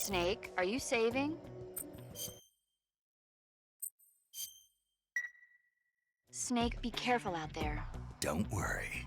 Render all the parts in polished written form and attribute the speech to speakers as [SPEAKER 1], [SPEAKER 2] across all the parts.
[SPEAKER 1] Snake, are you saving? Snake, be careful out there.
[SPEAKER 2] Don't worry.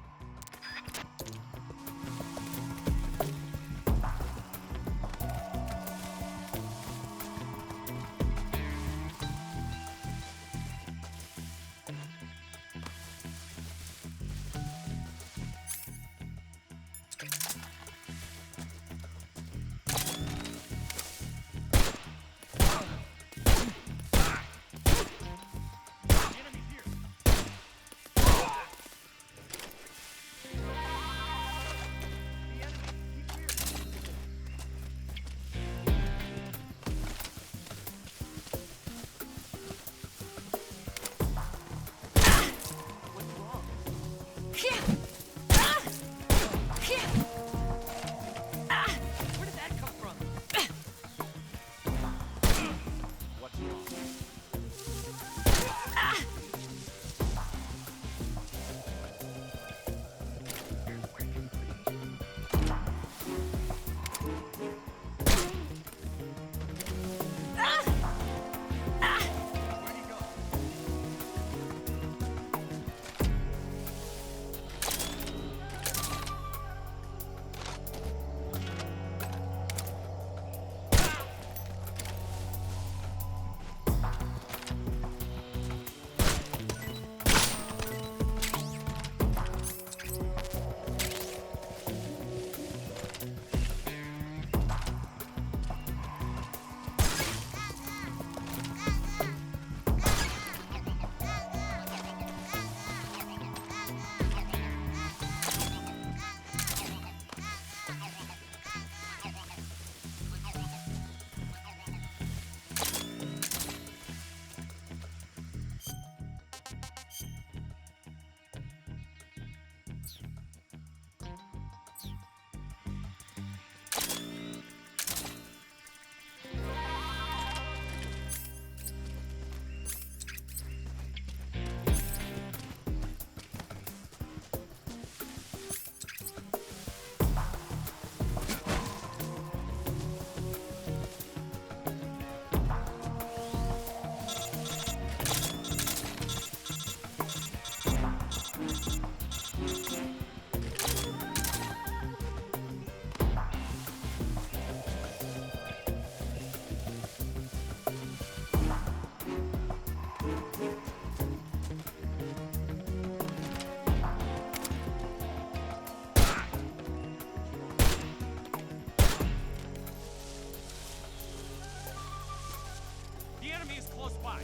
[SPEAKER 3] The enemy is close by.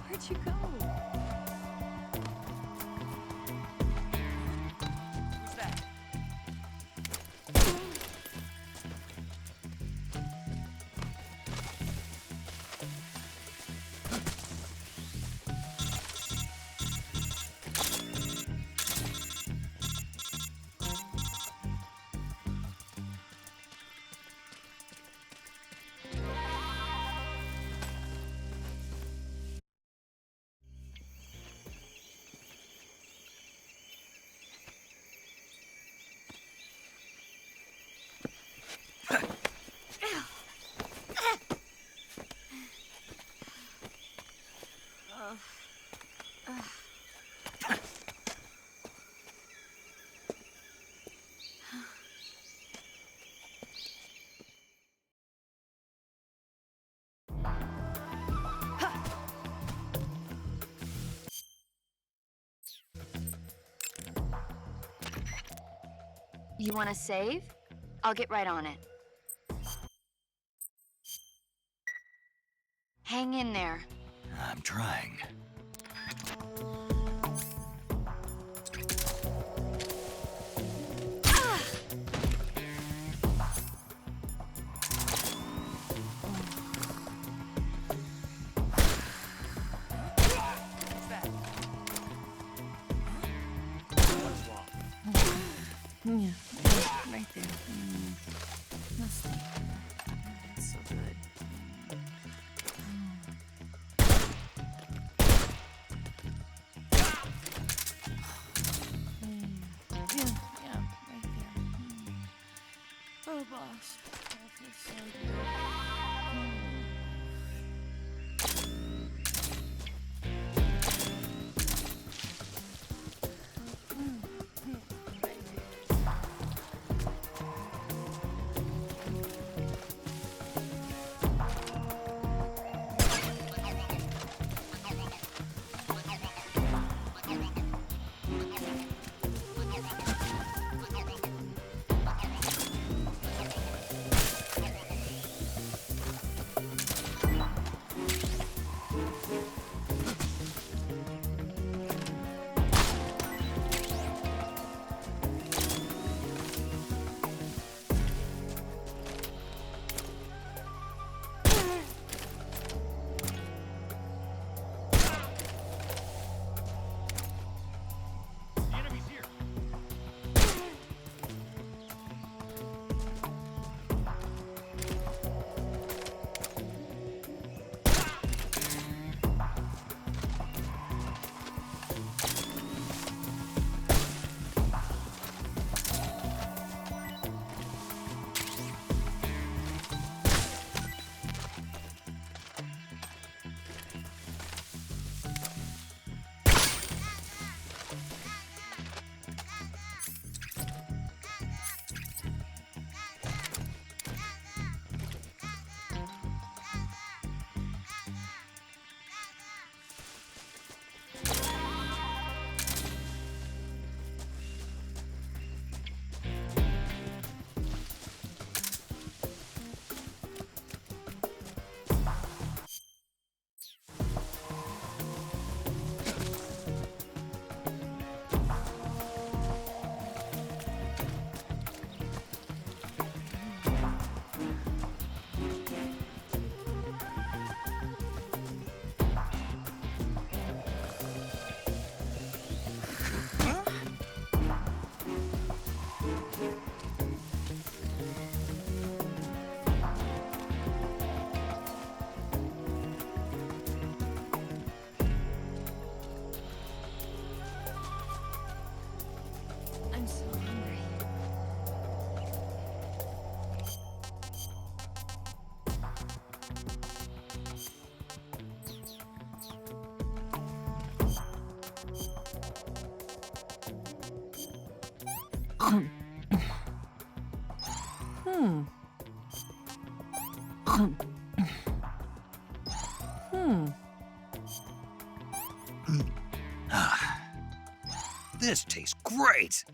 [SPEAKER 1] Where'd you go?
[SPEAKER 3] Who's that?
[SPEAKER 1] You want to save? I'll get right on it. Hang in there.
[SPEAKER 2] I'm trying.
[SPEAKER 3] What's that? What's wrong?
[SPEAKER 4] Oh, boss. Okay, so...
[SPEAKER 3] The enemy's here.
[SPEAKER 4] I'm so hungry.
[SPEAKER 2] This tastes great.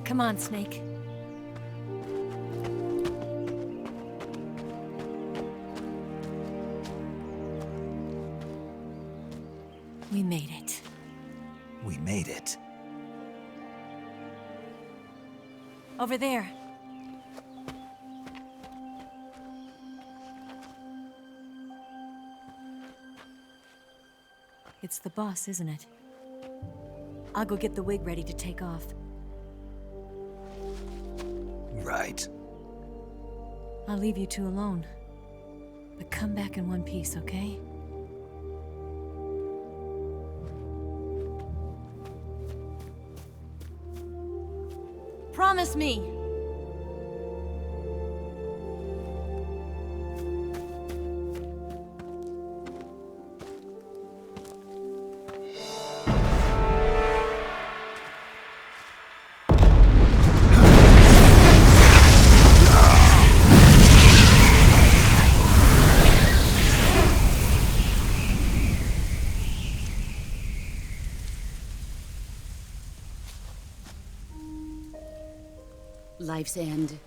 [SPEAKER 4] Come on, Snake. We made it.
[SPEAKER 2] We made it.
[SPEAKER 4] Over there. It's the boss, isn't it? I'll go get the wig ready to take off.
[SPEAKER 2] Right.
[SPEAKER 4] I'll leave you two alone. But come back in one piece, okay? Promise me!
[SPEAKER 5] Life's end.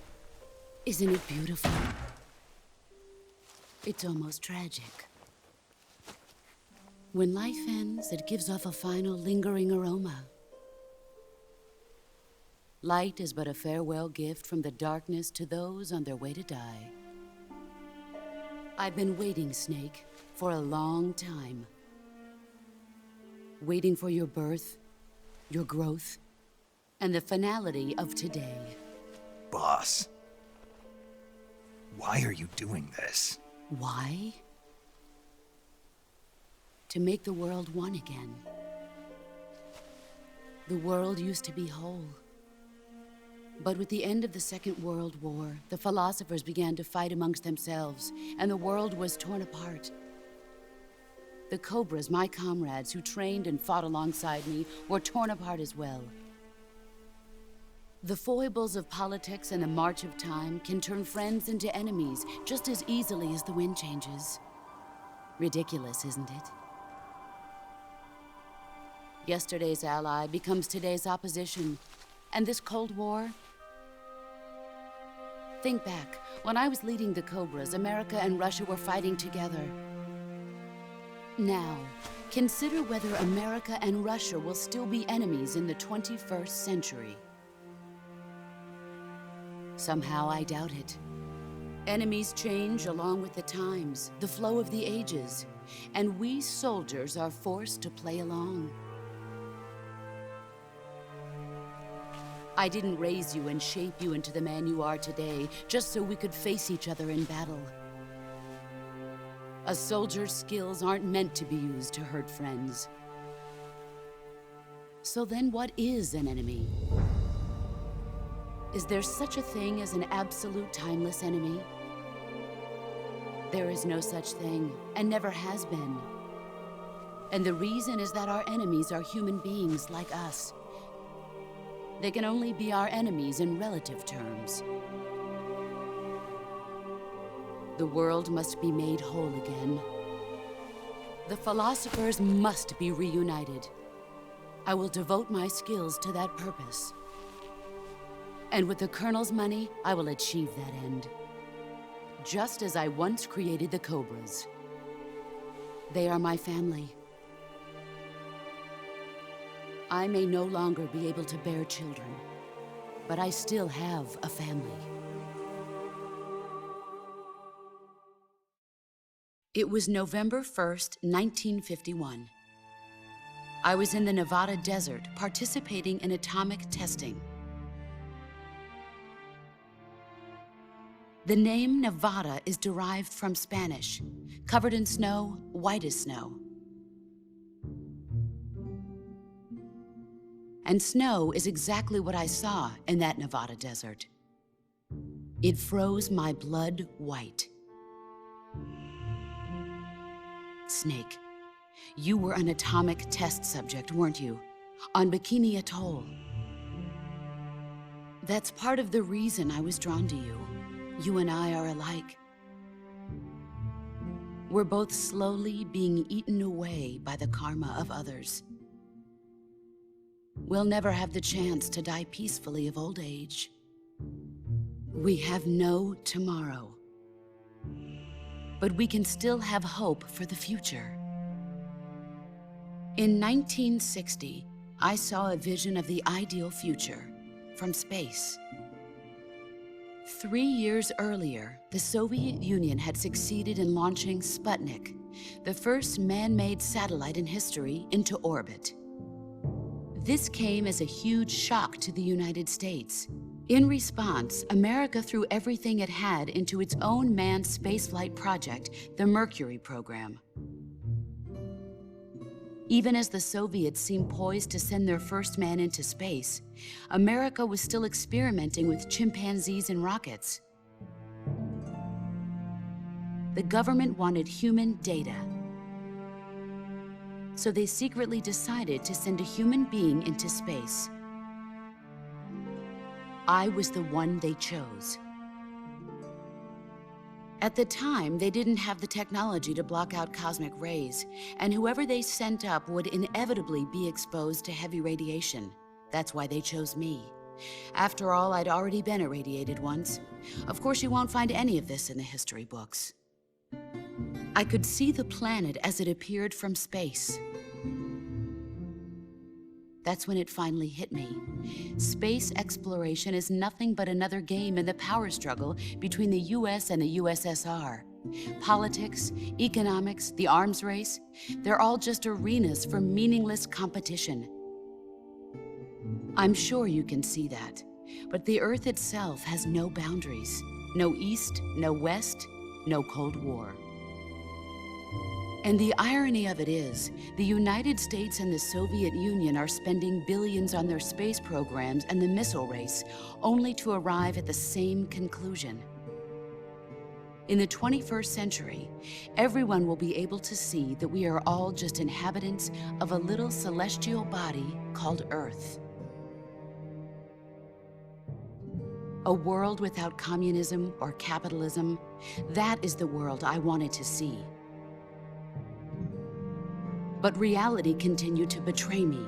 [SPEAKER 5] Isn't it beautiful? It's almost tragic. When life ends, it gives off a final lingering aroma. Light is but a farewell gift from the darkness to those on their way to die. I've been waiting, Snake, for a long time. Waiting for your birth, your growth, and the finality of today.
[SPEAKER 2] Boss. Why are you doing this?
[SPEAKER 5] Why? To make the world one again. The world used to be whole. But with the end of the Second World War, the philosophers began to fight amongst themselves, and the world was torn apart. The Cobras, my comrades who trained and fought alongside me, were torn apart as well. The foibles of politics and the march of time can turn friends into enemies just as easily as the wind changes. Ridiculous, isn't it? Yesterday's ally becomes today's opposition. And this Cold War? Think back. When I was leading the Cobras, America and Russia were fighting together. Now, consider whether America and Russia will still be enemies in the 21st century. Somehow I doubt it. Enemies change along with the times, the flow of the ages, and we soldiers are forced to play along. I didn't raise you and shape you into the man you are today just so we could face each other in battle. A soldier's skills aren't meant to be used to hurt friends. So then what is an enemy? Is there such a thing as an absolute timeless enemy? There is no such thing, and never has been. And the reason is that our enemies are human beings like us. They can only be our enemies in relative terms. The world must be made whole again. The philosophers must be reunited. I will devote my skills to that purpose. And with the Colonel's money, I will achieve that end. Just as I once created the Cobras. They are my family. I may no longer be able to bear children, but I still have a family. It was November 1st, 1951. I was in the Nevada desert participating in atomic testing. The name Nevada is derived from Spanish, covered in snow, white as snow. And snow is exactly what I saw in that Nevada desert. It froze my blood white. Snake, you were an atomic test subject, weren't you? On Bikini Atoll. That's part of the reason I was drawn to you. You and I are alike. We're both slowly being eaten away by the karma of others. we'll never have the chance to die peacefully of old age. We have no tomorrow. But we can still have hope for the future. In 1960, I saw a vision of the ideal future from space. 3 years earlier, the Soviet Union had succeeded in launching Sputnik, the first man-made satellite in history, into orbit. This came as a huge shock to the United States. In response, America threw everything it had into its own manned spaceflight project, the Mercury program. Even as the Soviets seemed poised to send their first man into space, America was still experimenting with chimpanzees and rockets. The government wanted human data. So they secretly decided to send a human being into space. I was the one they chose. At the time, they didn't have the technology to block out cosmic rays, and whoever they sent up would inevitably be exposed to heavy radiation. That's why they chose me. After all, I'd already been irradiated once. Of course, you won't find any of this in the history books. I could see the planet as it appeared from space. That's when it finally hit me. Space exploration is nothing but another game in the power struggle between the US and the USSR. Politics, economics, the arms race, they're all just arenas for meaningless competition. I'm sure you can see that, but the Earth itself has no boundaries. No East, no West, no Cold War. And the irony of it is, the United States and the Soviet Union are spending billions on their space programs and the missile race, only to arrive at the same conclusion. In the 21st century, everyone will be able to see that we are all just inhabitants of a little celestial body called Earth. A world without communism or capitalism, that is the world I wanted to see. But reality continued to betray me.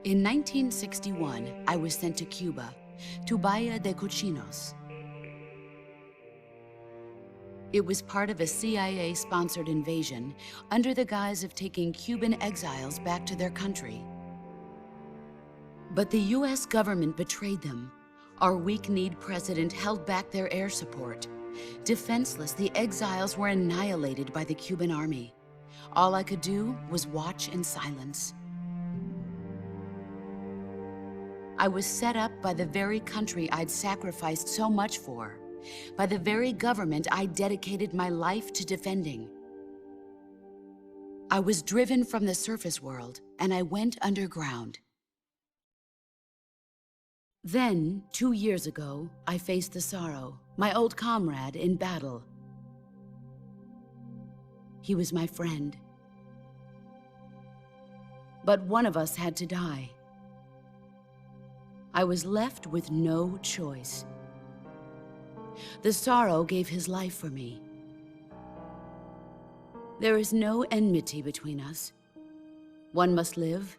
[SPEAKER 5] In 1961, I was sent to Cuba, to Bahia de Cochinos. It was part of a CIA-sponsored invasion under the guise of taking Cuban exiles back to their country. But the US government betrayed them. Our weak-kneed president held back their air support. Defenseless, the exiles were annihilated by the Cuban army. All I could do was watch in silence. I was set up by the very country I'd sacrificed so much for, by the very government I dedicated my life to defending. I was driven from the surface world, and I went underground. Then, 2 years ago, I faced the sorrow, my old comrade in battle. He was my friend. But one of us had to die. I was left with no choice. The sorrow gave his life for me. There is no enmity between us. One must live,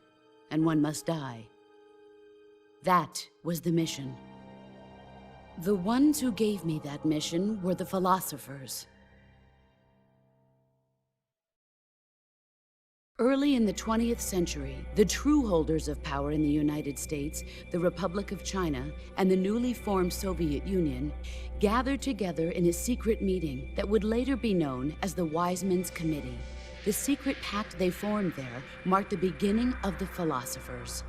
[SPEAKER 5] and one must die. That was the mission. The ones who gave me that mission were the philosophers. Early in the 20th century, the true holders of power in the United States, the Republic of China, and the newly formed Soviet Union gathered together in a secret meeting that would later be known as the Wise Men's Committee. The secret pact they formed there marked the beginning of the philosophers.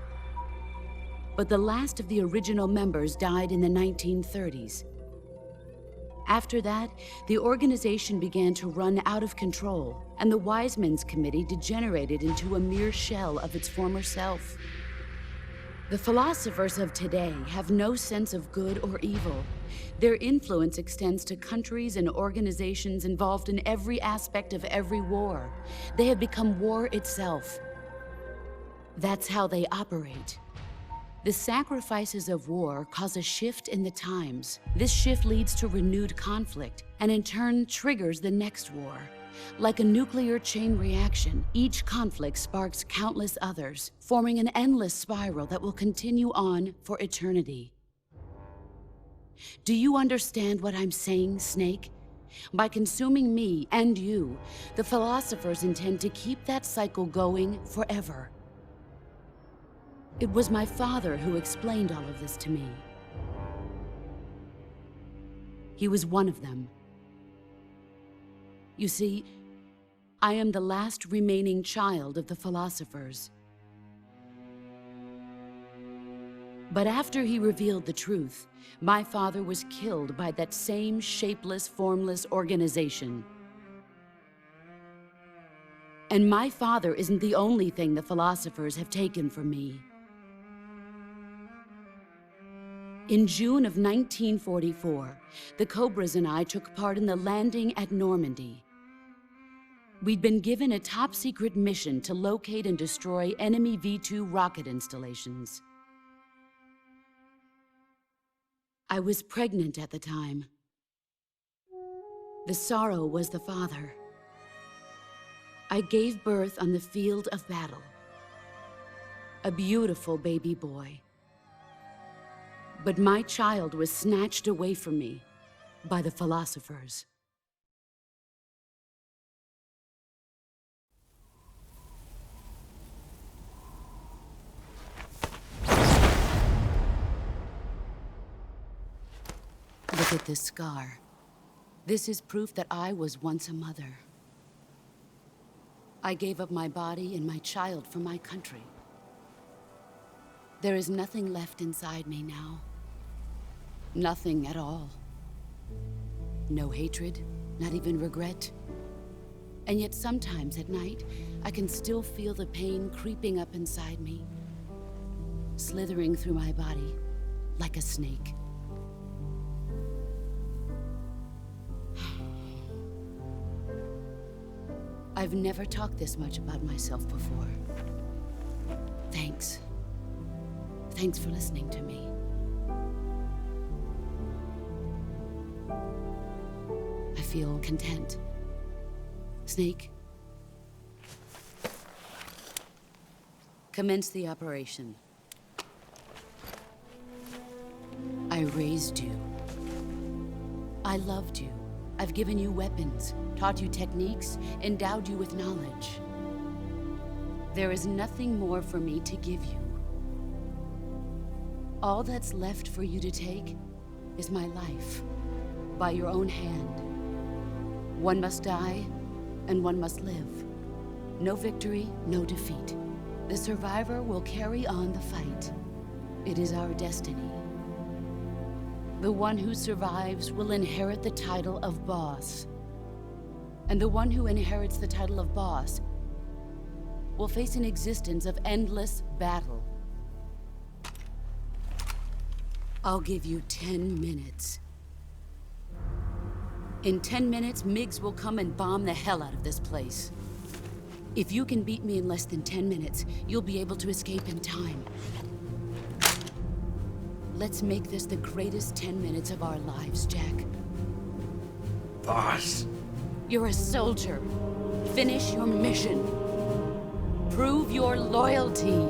[SPEAKER 5] But the last of the original members died in the 1930s. After that, the organization began to run out of control, and the Wise Men's Committee degenerated into a mere shell of its former self. The philosophers of today have no sense of good or evil. Their influence extends to countries and organizations involved in every aspect of every war. They have become war itself. That's how they operate. The sacrifices of war cause a shift in the times. This shift leads to renewed conflict, and in turn triggers the next war. Like a nuclear chain reaction, each conflict sparks countless others, forming an endless spiral that will continue on for eternity. Do you understand what I'm saying, Snake? By consuming me and you, the philosophers intend to keep that cycle going forever. It was my father who explained all of this to me. He was one of them. You see, I am the last remaining child of the philosophers. But after he revealed the truth, my father was killed by that same shapeless, formless organization. And my father isn't the only thing the philosophers have taken from me. In June of 1944, the Cobras and I took part in the landing at Normandy. We'd been given a top-secret mission to locate and destroy enemy V-2 rocket installations. I was pregnant at the time. The sorrow was the father. I gave birth on the field of battle. A beautiful baby boy. But my child was snatched away from me by the philosophers. Look at this scar. This is proof that I was once a mother. I gave up my body and my child for my country. There is nothing left inside me now. Nothing at all. No hatred, not even regret. And yet sometimes at night, I can still feel the pain creeping up inside me, slithering through my body like a snake. I've never talked this much about myself before. Thanks. Thanks for listening to me. I feel content. Snake, commence the operation. I raised you. I loved you. I've given you weapons, taught you techniques, endowed you with knowledge. There is nothing more for me to give you. All that's left for you to take is my life, by your own hand. One must die, and one must live. No victory, no defeat. The survivor will carry on the fight. It is our destiny. The one who survives will inherit the title of boss. And the one who inherits the title of boss will face an existence of endless battle. I'll give you 10 minutes. In 10 minutes, MGS will come and bomb the hell out of this place. If you can beat me in less than 10 minutes, you'll be able to escape in time. Let's make this the greatest 10 minutes of our lives, Jack.
[SPEAKER 2] Boss.
[SPEAKER 5] You're a soldier. Finish your mission. Prove your loyalty.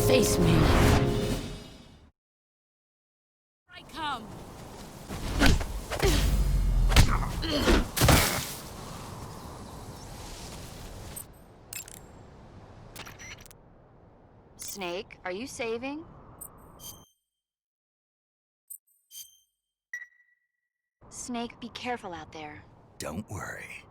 [SPEAKER 5] Face me. I come.
[SPEAKER 1] Snake, are you saving? Snake, be careful out there.
[SPEAKER 2] Don't worry.